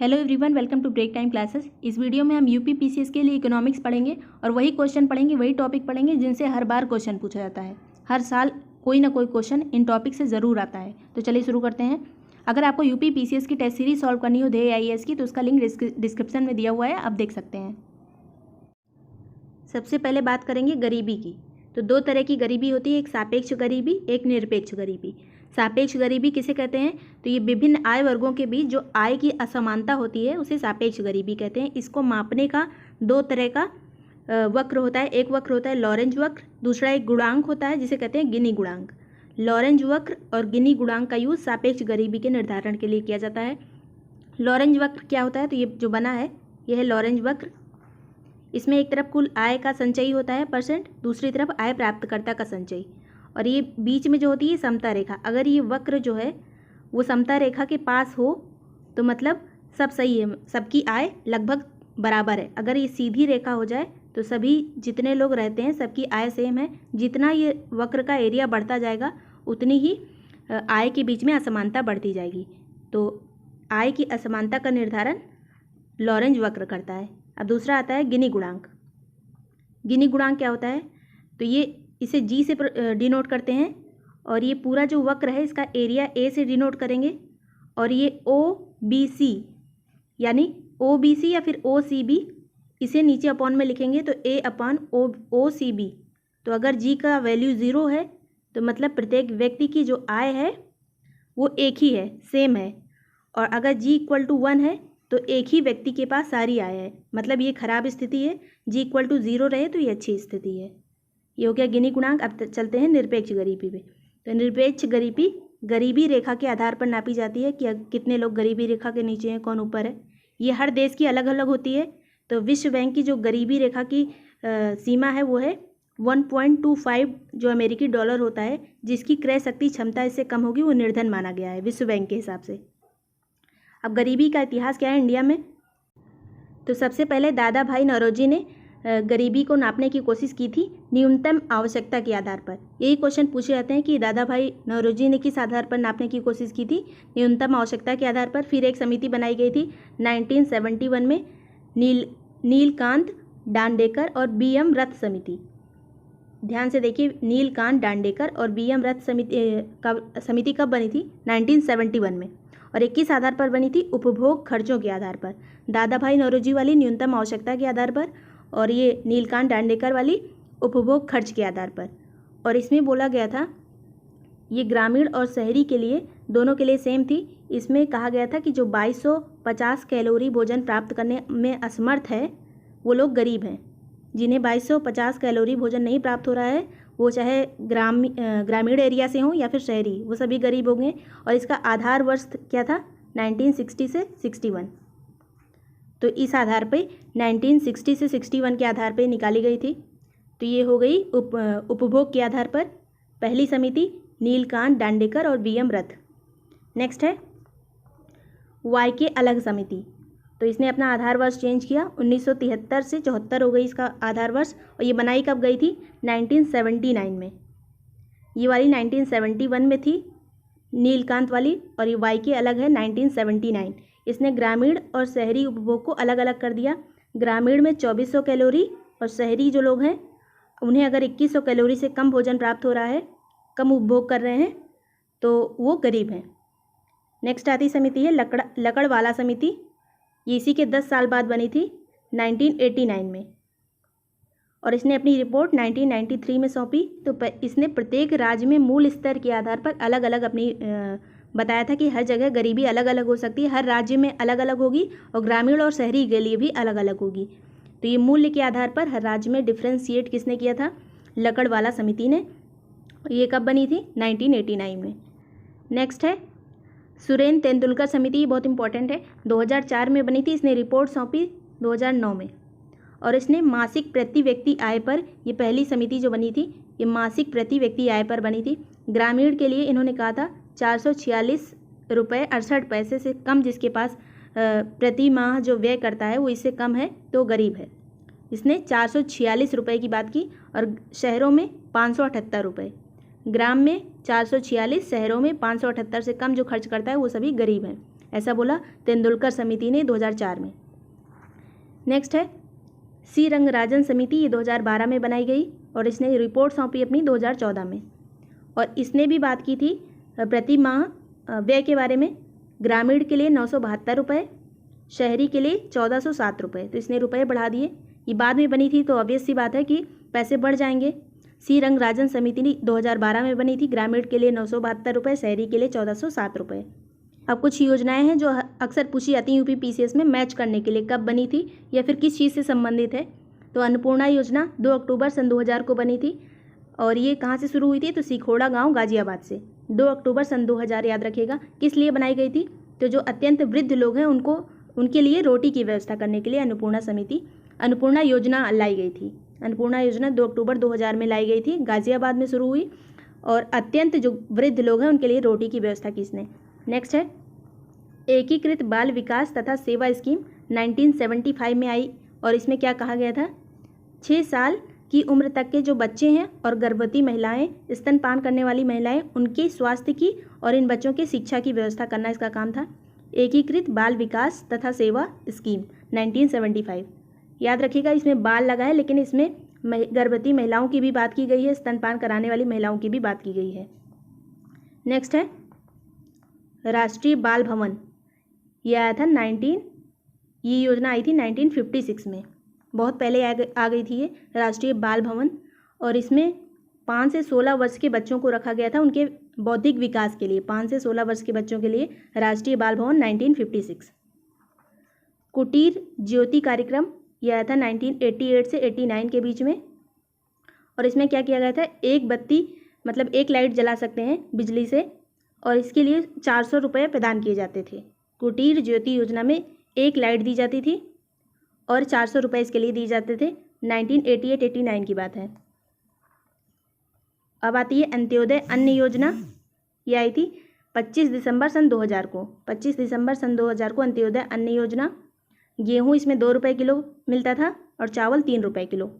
Hello everyone, welcome to break time classes. इस video में हम यूपी पीसीएस के लिए इकोनॉमिक्स पढ़ेंगे और वही क्वेश्चन पढ़ेंगे, वही टॉपिक पढ़ेंगे जिनसे हर बार क्वेश्चन पूछा जाता है। हर साल कोई ना कोई क्वेश्चन इन टॉपिक से ज़रूर आता है। तो चलिए शुरू करते हैं। अगर आपको यूपी पीसीएस की टेस्ट सीरीज सॉल्व करनी हो ध्येय आईएएस की, तो उसका लिंक डिस्क्रिप्शन में दिया हुआ है, आप देख सकते हैं। सबसे पहले बात करेंगे गरीबी की। तो दो तरह की गरीबी होती है, एक सापेक्ष गरीबी, एक निरपेक्ष गरीबी। सापेक्ष गरीबी किसे कहते हैं? तो ये विभिन्न आय वर्गों के बीच जो आय की असमानता होती है उसे सापेक्ष गरीबी कहते हैं। इसको मापने का दो तरह का वक्र होता है। एक वक्र होता है लॉरेंज वक्र, दूसरा एक गुणांक होता है जिसे कहते हैं गिनी गुणांक। लॉरेंज वक्र और गिनी गुणांक का यूज सापेक्ष गरीबी के निर्धारण के लिए किया जाता है। लॉरेंज वक्र क्या होता है? तो ये जो बना है यह है लॉरेंज वक्र। इसमें एक तरफ कुल आय का संचयी होता है परसेंट, दूसरी तरफ आय प्राप्तकर्ता का संचयी, और ये बीच में जो होती है समता रेखा। अगर ये वक्र जो है वो समता रेखा के पास हो तो मतलब सब सही है, सबकी आय लगभग बराबर है। अगर ये सीधी रेखा हो जाए तो सभी जितने लोग रहते हैं सबकी आय सेम है। जितना ये वक्र का एरिया बढ़ता जाएगा उतनी ही आय के बीच में असमानता बढ़ती जाएगी। तो आय की असमानता का निर्धारण लॉरेंज वक्र करता है। अब दूसरा आता है गिनी गुणांक। गिनी गुणांक क्या होता है? तो ये इसे जी से डिनोट करते हैं, और ये पूरा जो वक्र है इसका एरिया ए से डिनोट करेंगे, और ये ओ बी सी यानी ओ बी सी या फिर ओ सी बी, इसे नीचे अपॉन में लिखेंगे तो ए अपॉन ओ सी बी। तो अगर जी का वैल्यू 0 है तो मतलब प्रत्येक व्यक्ति की जो आय है वो एक ही है, सेम है, और अगर जी इक्वल टू 1 है तो एक ही व्यक्ति के पास सारी आय है, मतलब ये खराब स्थिति है। जी इक्वल टू 0 रहे तो ये अच्छी स्थिति है। ये हो गया गिनी गुणांक। अब चलते हैं निरपेक्ष गरीबी पे। तो निरपेक्ष गरीबी गरीबी रेखा के आधार पर नापी जाती है कि कितने लोग गरीबी रेखा के नीचे हैं, कौन ऊपर है। ये हर देश की अलग अलग होती है। तो विश्व बैंक की जो गरीबी रेखा की सीमा है वो है 1.25 जो अमेरिकी डॉलर होता है, जिसकी क्रय शक्ति क्षमता इससे कम होगी वो निर्धन माना गया है विश्व बैंक के हिसाब से। अब गरीबी का इतिहास क्या है इंडिया में? तो सबसे पहले दादा भाई नौरोजी ने गरीबी को नापने की कोशिश की थी न्यूनतम आवश्यकता के आधार पर। यही क्वेश्चन पूछे जाते हैं कि दादा भाई नौरोजी ने किस आधार पर नापने की कोशिश की थी? न्यूनतम आवश्यकता के आधार पर। फिर एक समिति बनाई गई थी 1971 में, नीलकांत डांडेकर और बी.एम. रथ समिति। ध्यान से देखिए, नीलकांत डांडेकर और बी.एम. रथ समिति कब बनी थी? 1971 में। और एक किस आधार पर बनी थी? उपभोग खर्चों के आधार पर। दादा भाई नौरोजी वाली न्यूनतम आवश्यकता के आधार पर, और ये नीलकांत डांडेकर वाली उपभोग खर्च के आधार पर। और इसमें बोला गया था, ये ग्रामीण और शहरी के लिए दोनों के लिए सेम थी। इसमें कहा गया था कि जो 2250 कैलोरी भोजन प्राप्त करने में असमर्थ है वो लोग गरीब हैं। जिन्हें 2250 कैलोरी भोजन नहीं प्राप्त हो रहा है, वो चाहे ग्रामीण एरिया से हों या फिर शहरी, वो सभी गरीब होंगे। और इसका आधार वर्ष क्या था? 1960 से 61। तो इस आधार पे 1960 से 61 के आधार पे निकाली गई थी। तो ये हो गई उपभोग के आधार पर पहली समिति, नीलकांत डांडेकर और बी.एम. रथ। नेक्स्ट है वाई के अलग समिति। तो इसने अपना आधार वर्ष चेंज किया, 1973 से 74 हो गई इसका आधार वर्ष। और ये बनाई कब गई थी? 1979 में। ये वाली 1971 में थी नीलकांत वाली, और ये वाई के अलग है 1979। इसने ग्रामीण और शहरी उपभोग को अलग अलग कर दिया। ग्रामीण में 2400 कैलोरी, और शहरी जो लोग हैं उन्हें अगर 2100 कैलोरी से कम भोजन प्राप्त हो रहा है, कम उपभोग कर रहे हैं, तो वो गरीब हैं। नेक्स्ट आती समिति है लकड़वाला समिति। ये इसी के 10 साल बाद बनी थी 1989 में, और इसने अपनी रिपोर्ट 1993 में सौंपी। तो इसने प्रत्येक राज्य में मूल स्तर के आधार पर अलग अलग अपनी बताया था कि हर जगह गरीबी अलग अलग हो सकती है, हर राज्य में अलग अलग होगी, और ग्रामीण और शहरी के लिए भी अलग अलग होगी। तो ये मूल्य के आधार पर हर राज्य में डिफ्रेंशिएट किसने किया था? लकड़वाला समिति ने। ये कब बनी थी? 1989 में। नेक्स्ट है सुरेन तेंदुलकर समिति। ये बहुत इंपॉर्टेंट है, 2004 में बनी थी। इसने रिपोर्ट सौंपी 2009 में, और इसने मासिक प्रति व्यक्ति आय पर, ये पहली समिति जो बनी थी ये मासिक प्रति व्यक्ति आय पर बनी थी। ग्रामीण के लिए इन्होंने कहा था 446 रुपये 68 पैसे से कम जिसके पास प्रति माह जो व्यय करता है वो इससे कम है तो गरीब है। इसने 446 रुपये की बात की, और शहरों में 578 रुपये। ग्राम में 446, शहरों में 578 से कम जो खर्च करता है वो सभी गरीब हैं। ऐसा बोला तेंदुलकर समिति ने 2004 में। नेक्स्ट है सी रंगराजन समिति, ये 2012 में बनाई गई और इसने रिपोर्ट सौंपी अपनी 2014 में। और इसने भी बात की थी प्रति माह व्यय के बारे में। ग्रामीण के लिए 972 रुपये, शहरी के लिए 1407 रुपये, तो इसने रुपये बढ़ा दिए। ये बाद में बनी थी तो ऑब्वियस सी बात है कि पैसे बढ़ जाएंगे। सी रंगराजन समिति 2012 में बनी थी, ग्रामीण के लिए 972 रुपये, शहरी के लिए 1407 रुपये। अब कुछ योजनाएं हैं जो अक्सर पूछी जाती हैं यूपी पीसीएस में मैच करने के लिए, कब बनी थी या फिर किस चीज़ से संबंधित है। तो अन्नपूर्णा योजना 2 अक्टूबर सन 2000 को बनी थी और ये कहाँ से शुरू हुई थी, तो सिखोड़ा गांव गाजियाबाद से। 2 अक्टूबर सन 2000 याद रखिएगा। किस लिए बनाई गई थी, तो जो अत्यंत वृद्ध लोग हैं उनके लिए रोटी की व्यवस्था करने के लिए अन्नपूर्णा योजना लाई गई थी। अन्नपूर्णा योजना 2 अक्टूबर 2000 में लाई गई थी, गाजियाबाद में शुरू हुई और अत्यंत जो वृद्ध लोग हैं उनके लिए रोटी की व्यवस्था की इसने। नेक्स्ट है एकीकृत बाल विकास तथा सेवा स्कीम 1975 में आई और इसमें क्या कहा गया था, 6 साल की उम्र तक के जो बच्चे हैं और गर्भवती महिलाएं, स्तनपान करने वाली महिलाएं, उनके स्वास्थ्य की और इन बच्चों के शिक्षा की व्यवस्था करना इसका काम था। एकीकृत बाल विकास तथा सेवा स्कीम 1975 याद रखिएगा। इसमें बाल लगा है लेकिन इसमें गर्भवती महिलाओं की भी बात की गई है, स्तनपान कराने वाली महिलाओं की भी बात की गई है। नेक्स्ट है राष्ट्रीय बाल भवन, ये आया था ये योजना आई थी 1956 में, बहुत पहले आ गई थी ये राष्ट्रीय बाल भवन। और इसमें 5 से 16 वर्ष के बच्चों को रखा गया था उनके बौद्धिक विकास के लिए। 5 से 16 वर्ष के बच्चों के लिए राष्ट्रीय बाल भवन 1956। कुटीर ज्योति कार्यक्रम, यह आया था 1988 से 89 के बीच में और इसमें क्या किया गया था, एक बत्ती मतलब एक लाइट जला सकते हैं बिजली से और इसके लिए 400 रुपये प्रदान किए जाते थे। कुटीर ज्योति योजना में एक लाइट दी जाती थी और 400 रुपये इसके लिए दिए जाते थे। 1988-89 की बात है। अब आती है अंत्योदय अन्न योजना, ये आई थी 25 दिसंबर सन 2000 को। 25 दिसंबर सन 2000 को अंत्योदय अन्न योजना। गेहूँ इसमें 2 रुपये किलो मिलता था और चावल 3 रुपये किलो।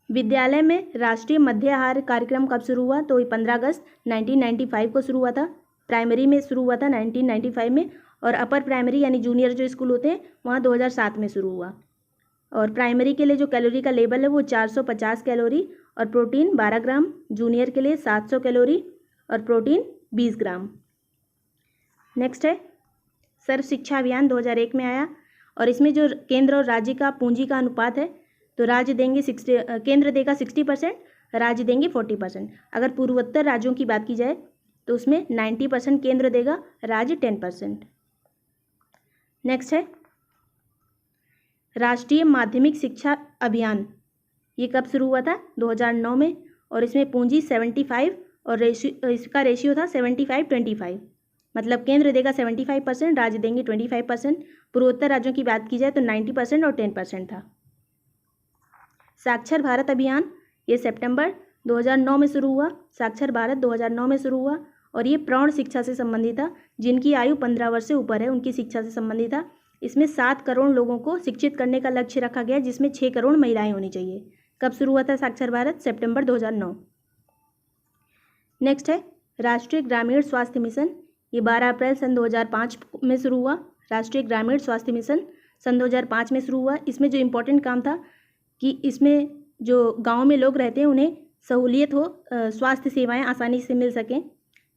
विद्यालय में राष्ट्रीय मध्याहार कार्यक्रम कब शुरू हुआ, तो 15 अगस्त 1995 को शुरू हुआ था। प्राइमरी में शुरू हुआ था 1995 में और अपर प्राइमरी यानी जूनियर जो स्कूल होते हैं वहाँ 2007 में शुरू हुआ। और प्राइमरी के लिए जो कैलोरी का लेवल है वो 450 कैलोरी और प्रोटीन 12 ग्राम, जूनियर के लिए 700 कैलोरी और प्रोटीन 20 ग्राम। नेक्स्ट है सर्व शिक्षा अभियान 2001 में आया और इसमें जो केंद्र और राज्य का पूंजी का अनुपात है तो राज्य देंगे केंद्र देगा 60%, राज्य देंगे 40%। अगर पूर्वोत्तर राज्यों की बात की जाए तो उसमें 90% केंद्र देगा, राज्य 10%। नेक्स्ट है राष्ट्रीय माध्यमिक शिक्षा अभियान, ये कब शुरू हुआ था, 2009 में और इसमें पूंजी 75 और इसका रेशियो था 75-25, मतलब केंद्र देगा 75%, राज्य देंगे 25%। पूर्वोत्तर राज्यों की बात की जाए तो 90% और 10% था। साक्षर भारत अभियान, ये सितंबर 2009 में शुरू हुआ। साक्षर भारत 2009 में शुरू हुआ और ये प्रौढ़ शिक्षा से संबंधित था। जिनकी आयु 15 वर्ष से ऊपर है उनकी शिक्षा से संबंधित था। इसमें 7 करोड़ लोगों को शिक्षित करने का लक्ष्य रखा गया, जिसमें 6 करोड़ महिलाएं होनी चाहिए। कब शुरू हुआ था साक्षर भारत, सितंबर 2009। नेक्स्ट है राष्ट्रीय ग्रामीण स्वास्थ्य मिशन, ये 12 अप्रैल सन 2005 में शुरू हुआ। राष्ट्रीय ग्रामीण स्वास्थ्य मिशन सन 2005 में शुरू हुआ। इसमें जो इम्पोर्टेंट काम था कि इसमें जो गाँव में लोग रहते हैं उन्हें सहूलियत हो, स्वास्थ्य सेवाएं आसानी से मिल सकें,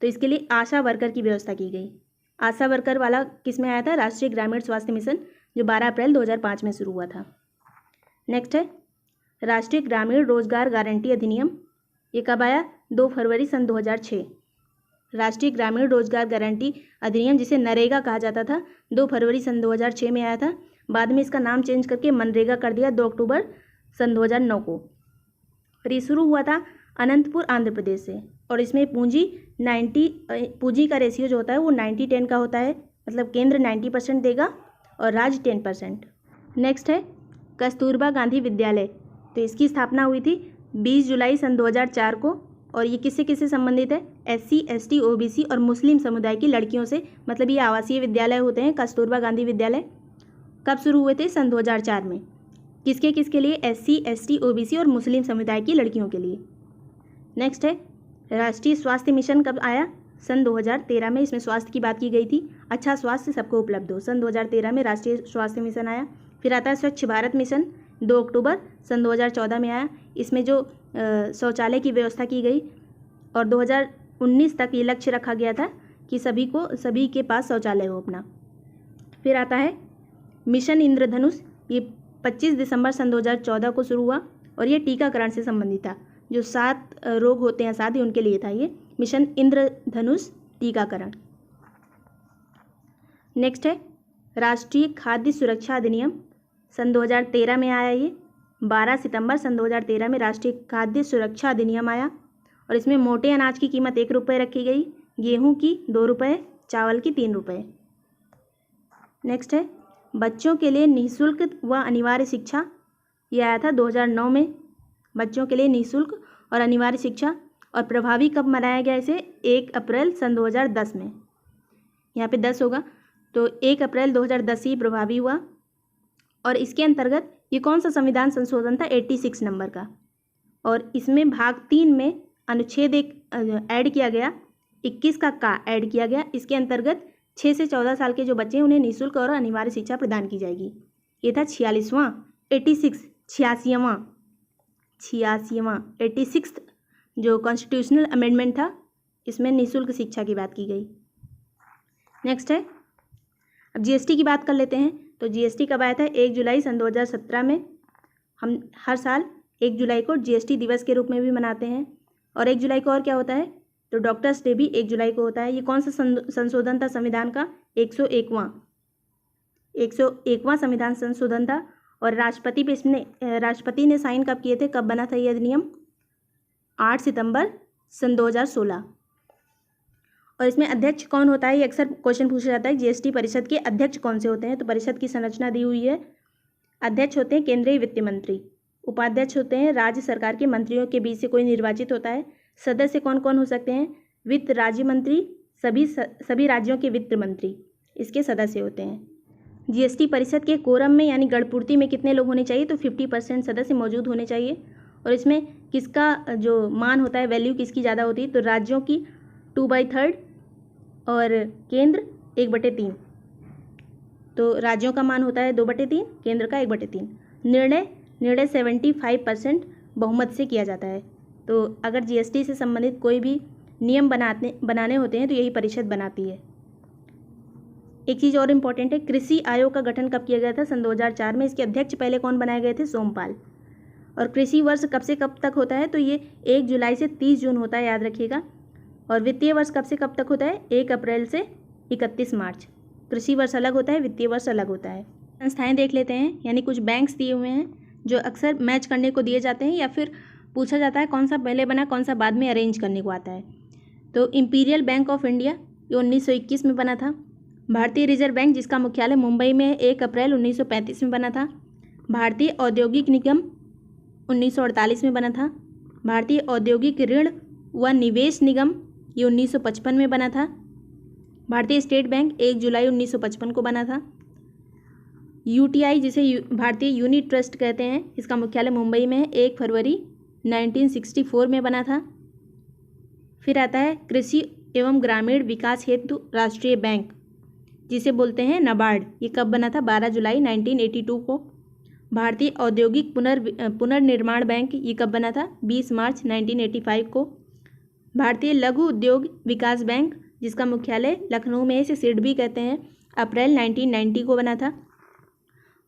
तो इसके लिए आशा वर्कर की व्यवस्था की गई। आशा वर्कर वाला किस में आया था, राष्ट्रीय ग्रामीण स्वास्थ्य मिशन, जो 12 अप्रैल 2005 में शुरू हुआ था। नेक्स्ट है राष्ट्रीय ग्रामीण रोजगार गारंटी अधिनियम, ये कब आया, 2 फरवरी सन 2006। राष्ट्रीय ग्रामीण रोजगार गारंटी अधिनियम, जिसे नरेगा कहा जाता था, 2 फरवरी सन 2006 में आया था। बाद में इसका नाम चेंज करके मनरेगा कर दिया 2 अक्टूबर सन 2009 को। और ये शुरू हुआ था अनंतपुर आंध्र प्रदेश से और इसमें पूंजी का रेशियो जो होता है वो 90-10 का होता है, मतलब केंद्र 90% देगा और राज्य 10%। नेक्स्ट है कस्तूरबा गांधी विद्यालय, तो इसकी स्थापना हुई थी 20 जुलाई सन 2004 को और ये किससे किससे संबंधित है, SC, ST, OBC और मुस्लिम समुदाय की लड़कियों से, मतलब ये आवासीय विद्यालय होते हैं। कस्तूरबा गांधी विद्यालय कब शुरू हुए थे, सन 2004 में। किसके लिए, SC, ST, OBC और मुस्लिम समुदाय की लड़कियों के लिए। नेक्स्ट है राष्ट्रीय स्वास्थ्य मिशन कब आया, सन 2013 में, इसमें स्वास्थ्य की बात की गई थी, अच्छा स्वास्थ्य सबको उपलब्ध हो। सन 2013 में राष्ट्रीय स्वास्थ्य मिशन आया। फिर आता है स्वच्छ भारत मिशन, 2 अक्टूबर सन 2014 में आया। इसमें जो शौचालय की व्यवस्था की गई और 2019 तक ये लक्ष्य रखा गया था कि सभी के पास शौचालय हो अपना। फिर आता है मिशन इंद्रधनुष, ये 25 दिसंबर सन 2014 को शुरू हुआ और ये टीकाकरण से संबंधित था। जो 7 रोग होते हैं साथ ही उनके लिए था ये मिशन इंद्रधनुष टीकाकरण। नेक्स्ट है राष्ट्रीय खाद्य सुरक्षा अधिनियम, सन 2013 में आया ये। 12 सितंबर सन 2013 में राष्ट्रीय खाद्य सुरक्षा अधिनियम आया और इसमें मोटे अनाज की कीमत 1 रुपये रखी गई, गेहूं की 2 रुपये, चावल की 3 रुपये। नेक्स्ट है बच्चों के लिए निःशुल्क व अनिवार्य शिक्षा, ये आया था 2009 में। बच्चों के लिए निःशुल्क और अनिवार्य शिक्षा, और प्रभावी कब मनाया गया इसे? 1 अप्रैल सन 2010 में। यहाँ पे 10 होगा तो 1 अप्रैल 2010 ही प्रभावी हुआ। और इसके अंतर्गत ये कौन सा संविधान संशोधन था? 86 नंबर का। और इसमें भाग 3 में अनुच्छेद 1 ऐड किया गया, 21 का ऐड किया गया। इसके अंतर्गत 6 से 14 साल के जो बच्चे हैं उन्हें निःशुल्क और अनिवार्य शिक्षा प्रदान की जाएगी। ये था 46वां 86वां जो कॉन्स्टिट्यूशनल अमेंडमेंट था, इसमें निःशुल्क शिक्षा की बात की गई। नेक्स्ट है अब जीएसटी की बात कर लेते हैं। तो जीएसटी कब आया था? 1 जुलाई सन 2017 में। हम हर साल 1 जुलाई को जीएसटी दिवस के रूप में भी मनाते हैं। और 1 जुलाई को और क्या होता है? तो डॉक्टर्स डे भी 1 जुलाई को होता है। ये कौन सा संशोधन था संविधान का? 101वां संविधान संशोधन था। और राष्ट्रपति ने साइन कब किए थे? कब बना था ये अधिनियम? 8 सितंबर सन 2016। और इसमें अध्यक्ष कौन होता है? ये अक्सर क्वेश्चन पूछा जाता है, जीएसटी परिषद के अध्यक्ष कौन से होते हैं? तो परिषद की संरचना दी हुई है। अध्यक्ष होते हैं केंद्रीय वित्त मंत्री, उपाध्यक्ष होते हैं राज्य सरकार के मंत्रियों के बीच से कोई निर्वाचित होता है। सदस्य कौन कौन हो सकते हैं? वित्त राज्य मंत्री, सभी राज्यों के वित्त मंत्री इसके सदस्य होते हैं। जीएसटी परिषद के कोरम में यानी गणपूर्ति में कितने लोग होने चाहिए? तो 50% सदस्य मौजूद होने चाहिए। और इसमें किसका जो मान होता है, वैल्यू किसकी ज़्यादा होती है? तो राज्यों की 2/3 और केंद्र 1/3। तो राज्यों का मान होता है 2/3, केंद्र का 1/3। निर्णय 75% बहुमत से किया जाता है। तो अगर जीएसटी से संबंधित कोई भी नियम बनाने होते हैं तो यही परिषद बनाती है। एक चीज़ और इम्पॉर्टेंट है, कृषि आयोग का गठन कब किया गया था? सन 2004 में। इसके अध्यक्ष पहले कौन बनाए गए थे? सोमपाल। और कृषि वर्ष कब से कब तक होता है? तो ये 1 जुलाई से 30 जून होता है, याद रखिएगा। और वित्तीय वर्ष कब से कब तक होता है? 1 अप्रैल से 31 मार्च। कृषि वर्ष अलग होता है, वित्तीय वर्ष अलग होता है। संस्थाएं देख लेते हैं, यानी कुछ बैंक्स दिए हुए हैं जो अक्सर मैच करने को दिए जाते हैं या फिर पूछा जाता है कौन सा पहले बना, कौन सा बाद में अरेंज करने को आता है। तो इंपीरियल बैंक ऑफ इंडिया ये 1921 में बना था। भारतीय रिजर्व बैंक जिसका मुख्यालय मुंबई में 1 अप्रैल 1935 में बना था। भारतीय औद्योगिक निगम 1948 में बना था। भारतीय औद्योगिक ऋण व निवेश निगम ये 1955 में बना था। भारतीय स्टेट बैंक 1 जुलाई 1955 को बना था। यूटीआई जिसे भारतीय यूनिट ट्रस्ट कहते हैं, इसका मुख्यालय मुंबई में है, 1 फरवरी 1964 में बना था। फिर आता है कृषि एवं ग्रामीण विकास हेतु राष्ट्रीय बैंक जिसे बोलते हैं नाबार्ड, ये कब बना था? 12 जुलाई 1982 को। भारतीय औद्योगिक पुनर्निर्माण बैंक ये कब बना था? 20 मार्च 1985 को। भारतीय लघु उद्योग विकास बैंक जिसका मुख्यालय लखनऊ में है, इसे सिडबी कहते हैं, अप्रैल 1990 को बना था।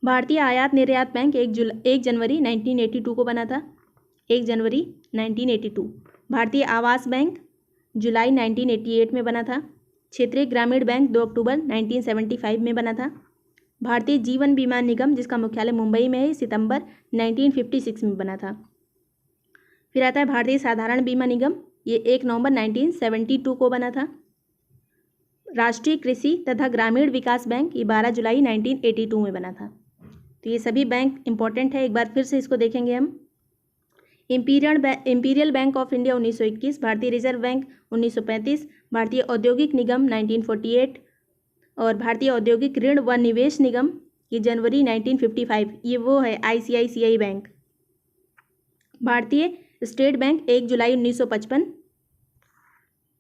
भारतीय आयात निर्यात बैंक 1 जनवरी 1982 को बना था, 1 जनवरी 1982। भारतीय आवास बैंक जुलाई 1988 में बना था। क्षेत्रीय ग्रामीण बैंक 2 अक्टूबर 1975 में बना था। भारतीय जीवन बीमा निगम जिसका मुख्यालय मुंबई में है, सितंबर 1956 में बना था। फिर आता है भारतीय साधारण बीमा निगम, ये 1 नवंबर 1972 को बना था। राष्ट्रीय कृषि तथा ग्रामीण विकास बैंक ये 12 जुलाई 1982 में बना था। तो ये सभी बैंक इंपॉर्टेंट है, एक बार फिर से इसको देखेंगे हम। इंपीरियल बैंक ऑफ इंडिया 1921, भारतीय रिजर्व बैंक 1935, भारतीय औद्योगिक निगम 1948 और भारतीय औद्योगिक ऋण व निवेश निगम ये जनवरी 1955, ये वो है आईसीआईसीआई बैंक। भारतीय स्टेट बैंक 1 जुलाई 1955,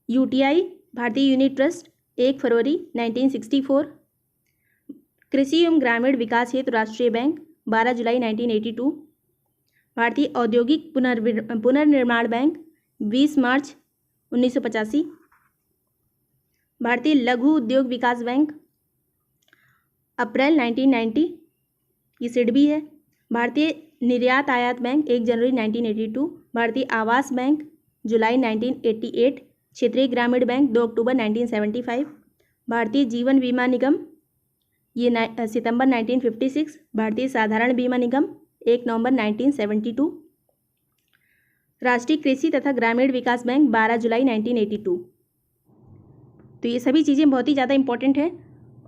यूटीआई भारतीय यूनिट ट्रस्ट 1 फरवरी 1964। कृषि एवं ग्रामीण विकास हेतु राष्ट्रीय बैंक 12 जुलाई 1982। भारतीय औद्योगिक पुनर्निर्माण बैंक 20 मार्च 1985। भारतीय लघु उद्योग विकास बैंक अप्रैल 1990, ये सिडबी है। भारतीय निर्यात आयात बैंक 1 जनवरी 1982। भारतीय आवास बैंक जुलाई 1988। क्षेत्रीय ग्रामीण बैंक 2 अक्टूबर 1975। भारतीय जीवन बीमा निगम ये सितंबर 1956। भारतीय साधारण बीमा निगम 1 नवंबर 1972। राष्ट्रीय कृषि तथा ग्रामीण विकास बैंक 12 जुलाई 1982। तो ये सभी चीज़ें बहुत ही ज़्यादा इंपॉर्टेंट है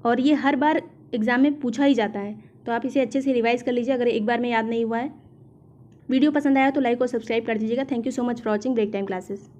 और ये हर बार एग्ज़ाम में पूछा ही जाता है, तो आप इसे अच्छे से रिवाइज़ कर लीजिए अगर एक बार में याद नहीं हुआ है। वीडियो पसंद आया तो लाइक और सब्सक्राइब कर दीजिएगा। Thank you so much for watching break time classes.